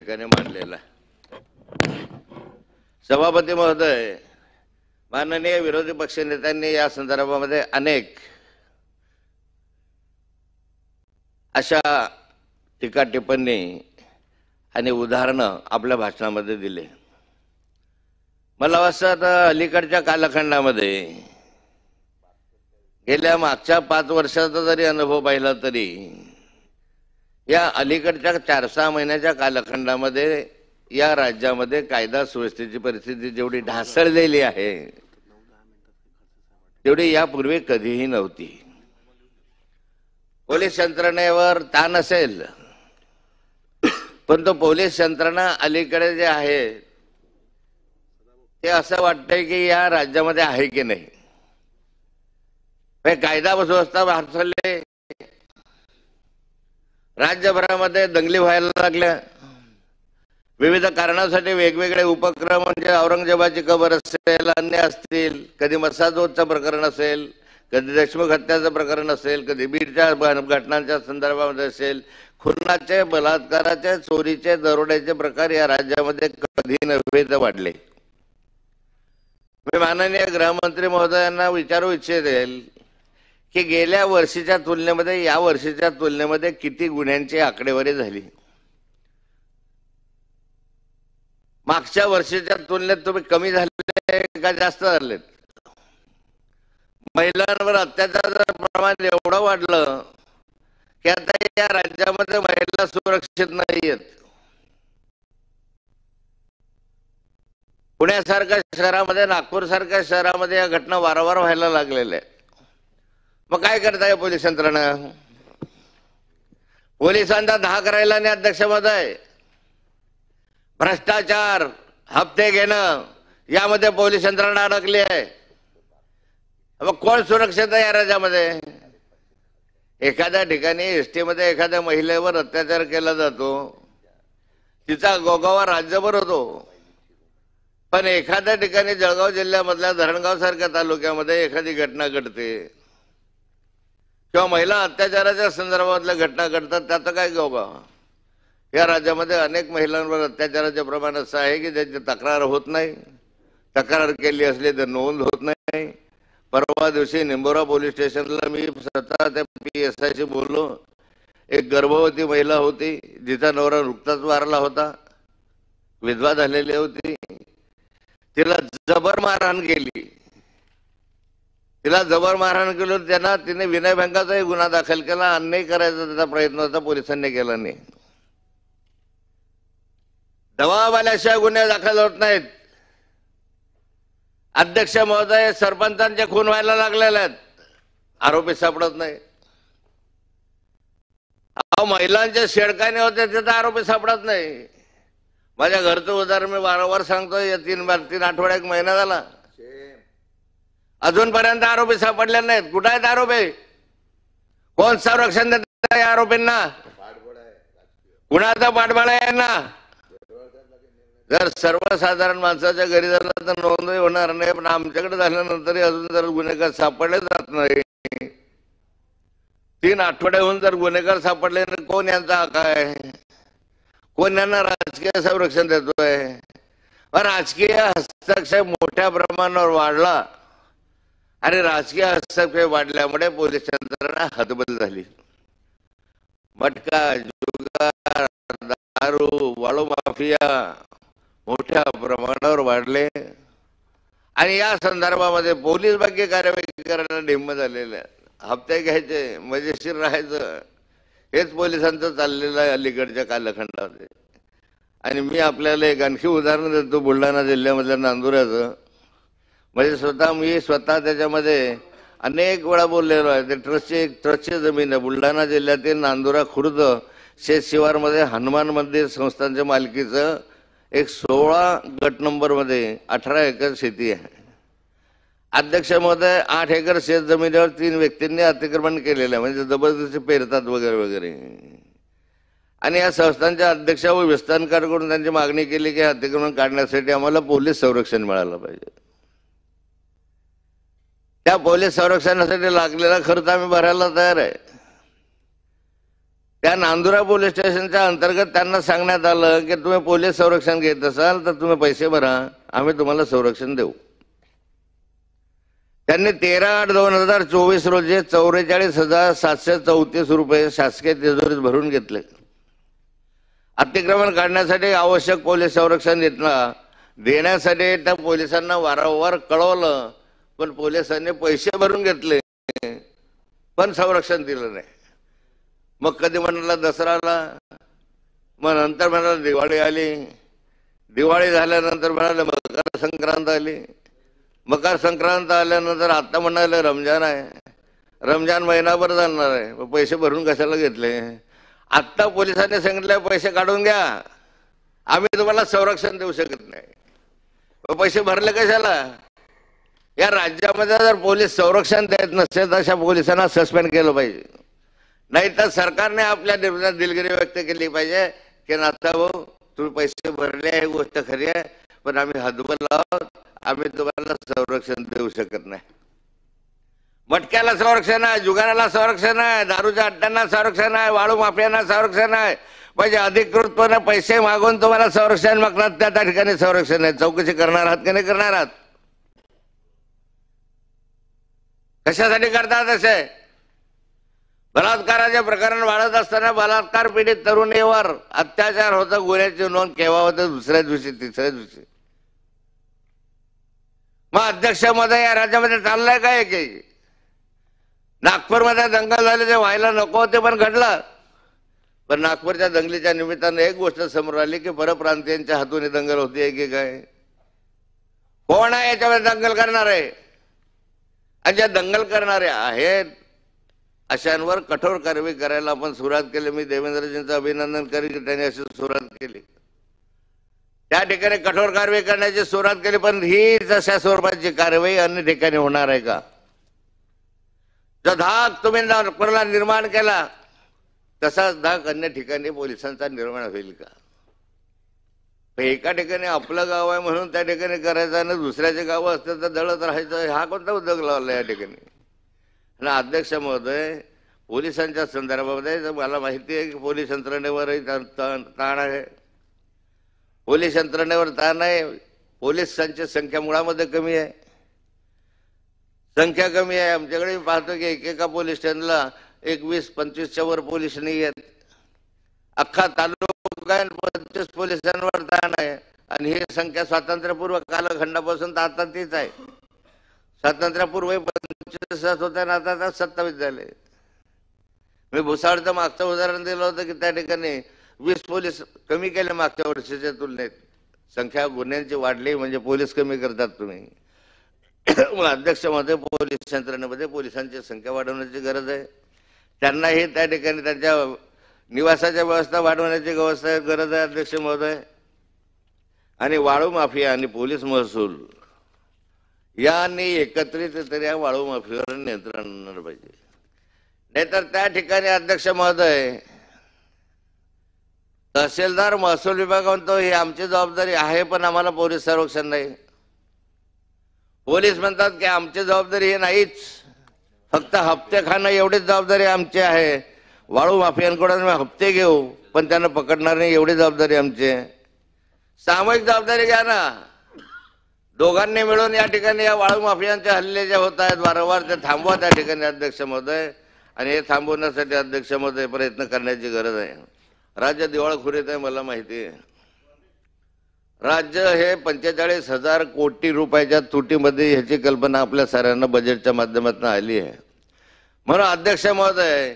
ठिकाणी मांडलेला आहे। सभापती महोदय, माननीय विरोधी पक्षनेत्यांनी या संदर्भामध्ये अनेक अशा टीका टिप्पणी आणि उदाहरणं आपल्या भाषणामध्ये दिले। मला वाटतं अलीकडच्या कालखंडामध्ये गेल्या मागच्या 5 वर्षाचा जरी अनुभव पाहिला तरी या अलीकडच्या 4-6 महिन्याच्या कालखंडामध्ये या राज्यामध्ये कायदा सुव्यवस्थेची परिस्थिती जेवढी ढासळलेली आहे तेवढी यापूर्वी कधीही नव्हती। पोलीस यंत्रणेवर ताण असेल, पण तो पोलीस यंत्रणा अलीकडे जे आहे ते असं वाटतंय की या राज्यामध्ये आहे की नाही। कायदा सुव्यवस्था ढासळले, राज्यभरामध्ये दंगली व्हायला लागल्या, विविध कारणासाठी वेगवेगळे उपक्रम, म्हणजे औरंगजेबाची कबर असेल, अन्य असतील, कधी मसाजोदचं प्रकरण असेल, कधी देशमुख हत्याचं प्रकरण असेल, कधी बीडच्या घटनांच्या संदर्भामध्ये असेल, खुनाचे, बलात्काराचे, चोरीचे, दरोड्याचे प्रकार या राज्यामध्ये कधी नव्हे तर वाढले। मी माननीय गृहमंत्री महोदयांना विचारू इच्छिते की गेल्या वर्षीच्या तुलनेमध्ये या वर्षीच्या तुलनेमध्ये किती गुन्ह्यांची आकडेवारी झाली। मागच्या वर्षीच्या तुलनेत तुम्ही कमी झाले का जास्त झालेत? महिलांवर अत्याचाराचं प्रमाण एवढं वाढलं की आता या राज्यामध्ये महिला सुरक्षित नाहीयेत। पुण्यासारख्या शहरामध्ये, नागपूर सारख्या शहरामध्ये या घटना वारंवार व्हायला लागलेल्या आहेत। मग काय करताय पोलीस यंत्रणा? पोलिसांचा धाक राहिला नाही अध्यक्ष महोदय। भ्रष्टाचार, हप्ते घेणं यामध्ये पोलीस यंत्रणा अडकली आहे। मग कोण सुरक्षित आहे या राज्यामध्ये? एखाद्या ठिकाणी एसटी मध्ये एखाद्या महिलेवर अत्याचार केला जातो, तिचा गोगावा राज्यभर होतो, पण एखाद्या ठिकाणी जळगाव जिल्ह्यामधल्या धरणगाव सारख्या तालुक्यामध्ये एखादी घटना घडते किंवा महिला अत्याचाराच्या संदर्भातल्या घटना घडतात, त्याचं काय गोगावा? या राज्यामध्ये अनेक महिलांवर अत्याचाराचे प्रमाण असं आहे की त्याची तक्रार होत नाही, तक्रार केली असली तर नोंद होत नाही। परवा दिवशी निंबोरा पोलीस स्टेशनला मी स्वतः त्या PSI बोललो। एक गर्भवती महिला होती, जिचा नवरा नुकताच वारला होता, विधवा झालेली होती, तिला जबर मारहाण केली। तिला जबर मारहाण केलं, त्यांना तिने विनयभंगाचाही गुन्हा दाखल केला। अन्याय करायचा त्याचा प्रयत्न होता, पोलिसांनी केला नाही। दबाव आल्याशिवाय गुन्हे दाखल होत नाहीत। अध्यक्ष महोदय, सरपंचांचे खून व्हायला लागलेले आहेत, आरोपी सापडत नाही। महिलांचे शेडकाने होते तिथे आरोपी सापडत नाही। माझ्या घरचं उदाहरण मी वारंवार सांगतोय, 3 आठवडा 1 महिना झाला, अजूनपर्यंत आरोपी सापडले नाहीत। कुठे आहेत आरोपी? कोण संरक्षण देत आहे आरोपींना? कुणाचा पाठबळ आहे यांना? जर सर्वसाधारण माणसाच्या घरी झालं तर नोंदही होणार नाही, पण आमच्याकडे झाल्यानंतरही अजून जर गुन्हेगार सापडले जात नाही, 3 आठवड्याहून जर गुन्हेगार सापडले तर कोण यांचा हक्क आहे? कोण यांना राजकीय संरक्षण देतोय? राजकीय हस्तक्षेप मोठ्या प्रमाणावर वाढला आणि राजकीय हस्तक्षेप वाढल्यामुळे पोलीस यंत्रणा हतबल झाली। मटका, जुगार, दारू, वाळू माफिया मोठ्या प्रमाणावर वाढले आणि या संदर्भामध्ये पोलीस बाकी कारवाई करायला निम्म झालेले, हप्ते घ्यायचे, मजेशीर राहायचं, हेच पोलिसांचं चाललेलं आहे अलीकडच्या कालखंडामध्ये। आणि मी आपल्याला एक आणखी उदाहरण देतो बुलढाणा जिल्ह्यामधल्या नांदुऱ्याचं। म्हणजे मी स्वतः त्याच्यामध्ये अनेक वेळा बोललेलो आहे। ते ट्रस्टची जमीन आहे बुलढाणा जिल्ह्यातील नांदुरा खुर्द शेत शिवारमध्ये हनुमान मंदिर संस्थांच्या मालकीचं एक 16 गट नंबर मध्ये 18 एकर शेती आहे। अध्यक्ष महोदय, 8 एकर शेत जमिनीवर 3 व्यक्तींनी अतिक्रमण केलेलं आहे, म्हणजे जबरदस्ती पेरतात वगैरे वगैरे। आणि या संस्थांच्या अध्यक्ष व विस्तारकांकडून त्यांची मागणी केली की अतिक्रमण काढण्यासाठी आम्हाला पोलीस संरक्षण मिळालं पाहिजे। त्या पोलीस संरक्षणासाठी लागलेला खर्च आम्ही भरायला तयार आहे। त्या नांदुरा पोलीस स्टेशनच्या अंतर्गत त्यांना सांगण्यात आलं की तुम्ही पोलीस संरक्षण घेत असाल तर तुम्ही पैसे भरा, आम्ही तुम्हाला संरक्षण देऊ. त्यांनी 13/8/2024 रोजी 44,734 रुपये शासकीय तिजोरीत भरून घेतले. अतिक्रमण काढण्यासाठी आवश्यक पोलीस संरक्षण देण्यासाठी त्या पोलिसांना वारंवार कळवलं, पण पोलिसांनी पैसे भरून घेतले पण संरक्षण दिलं नाही. मग कधी म्हणाला दसराला, मग नंतर म्हणाला दिवाळी आली, दिवाळी झाल्यानंतर म्हणाले मकर संक्रांत आली, मकर संक्रांत आल्यानंतर आता म्हणाले रमजान आहे, रमजान महिनाभर जाणार आहे, मग पैसे भरून कशाला घेतले. आत्ता पोलिसांनी सांगितले पैसे काढून घ्या, आम्ही तुम्हाला संरक्षण देऊ शकत नाही. पैसे भरले कशाला. या राज्यामध्ये जर पोलीस संरक्षण देत नसेल तर अशा पोलिसांना सस्पेंड केलं पाहिजे, नाही तर सरकारने आपल्या निर्णयात दिलगिरी व्यक्त केली पाहिजे की नाथा भाऊ तुम्ही पैसे भरले ही गोष्ट खरी आहे, पण आम्ही हतबल आहोत, आम्ही तुम्हाला संरक्षण देऊ शकत नाही. मटक्याला संरक्षण आहे, जुगाराला संरक्षण आहे, दारूच्या अड्ड्यांना संरक्षण आहे, वाळू माफियांना संरक्षण आहे. म्हणजे अधिकृतपणे पैसे मागून तुम्हाला संरक्षण मागतात त्या ठिकाणी संरक्षण आहे. चौकशी करणार आहात की नाही करणार आहात. कशासाठी करतात असे. बलात्काराचे प्रकरण वाढत असताना बलात्कार पीडित तरुणीवर अत्याचार होता, गुन्ह्याची नोंद केव्हा होतं, दुसऱ्या दिवशी तिसऱ्या दिवशी. मग अध्यक्ष मध्ये या राज्यामध्ये चाललंय काय की नागपूरमध्ये दंगल झाले ते व्हायला नको होते पण घडलं. पण नागपूरच्या दंगलीच्या निमित्तानं एक गोष्ट समोर आली की परप्रांतीयांच्या हातून ही दंगल होती की काय. कोण आहे याच्यामध्ये दंगल करणार आहे. आणि ज्या दंगल करणारे आहेत अशांवर कठोर कारवाई करायला आपण सुरुवात केली. मी देवेंद्रजींचं अभिनंदन करेन की त्यांनी अशी सुरुवात केली. त्या ठिकाणी कठोर कारवाई करण्याची सुरुवात केली, पण ही जशा स्वरूपाची कारवाई अन्य ठिकाणी होणार आहे का. जो धाक तुम्ही नागपूरला निर्माण केला तसाच धाक अन्य ठिकाणी पोलिसांचा निर्माण होईल का. एका ठिकाणी आपलं गाव आहे म्हणून त्या ठिकाणी करायचं आणि दुसऱ्याचे गाव असतं तर दळत राहायचं, हा कोणता उद्योग लावला या ठिकाणी. आणि अध्यक्ष महोदय पोलिसांच्या संदर्भामध्ये मला माहिती आहे की पोलीस यंत्रणेवरही ताण आहे, पोलीस यंत्रणेवर ताण आहे. पोलिसांची संख्या मुळामध्ये कमी आहे, संख्या कमी आहे. आमच्याकडे मी पाहतो की एकेका पोलीस स्टेशनला 21-25च्या वर पोलीस नाही आहेत. अख्खा तालुका 25 पोलिसांवर ताण आहे. आणि ही संख्या स्वातंत्र्यपूर्व कालखंडापासून तर आता तीच आहे. स्वातंत्र्यपूर्व 25 होत्या ना आता 27 झाले. मी भुसावळचं मागचं उदाहरण दिलं होतं की त्या ठिकाणी 20 पोलीस कमी केले मागच्या वर्षीच्या तुलनेत. संख्या गुन्ह्यांची वाढली म्हणजे पोलीस कमी करतात तुम्ही. अध्यक्ष मध्ये पोलीस यंत्रणेमध्ये पोलिसांची संख्या वाढवण्याची गरज आहे. त्यांनाही त्या ठिकाणी त्यांच्या निवासाच्या व्यवस्था वाढवण्याची गरज आहे अध्यक्ष महोदय. आणि वाळू माफिया आणि पोलीस महसूल यांनी एकत्रितरित्या वाळू माफियावर नियंत्रण आणलं पाहिजे. नाहीतर त्या ठिकाणी अध्यक्ष महोदय तहसीलदार महसूल विभाग म्हणतो ही आमची जबाबदारी आहे पण आम्हाला पोलीस संरक्षण नाही. पोलीस म्हणतात की आमची जबाबदारी हे नाहीच, फक्त हप्ते खाणं एवढीच जबाबदारी आमची आहे. वाळू माफियांकडून हप्ते घेऊ पण त्यांना पकडणार नाही एवढी जबाबदारी आमची आहे. सामूहिक जबाबदारी घ्या ना. दोघांनी मिळून या ठिकाणी या वाळू माफियांचे हल्ले जे होत आहेत वारंवार ते थांबवा त्या ठिकाणी अध्यक्ष महोदय. आणि हे थांबवण्यासाठी अध्यक्ष महोदय प्रयत्न करण्याची गरज आहे. राज्य दिवाळखोरीत आहे मला माहिती आहे. राज्य हे 45,000 कोटी रुपयाच्या तुटीमध्ये ह्याची कल्पना आपल्या साऱ्यांना बजेटच्या माध्यमातून आली आहे. म्हणून अध्यक्ष महोदय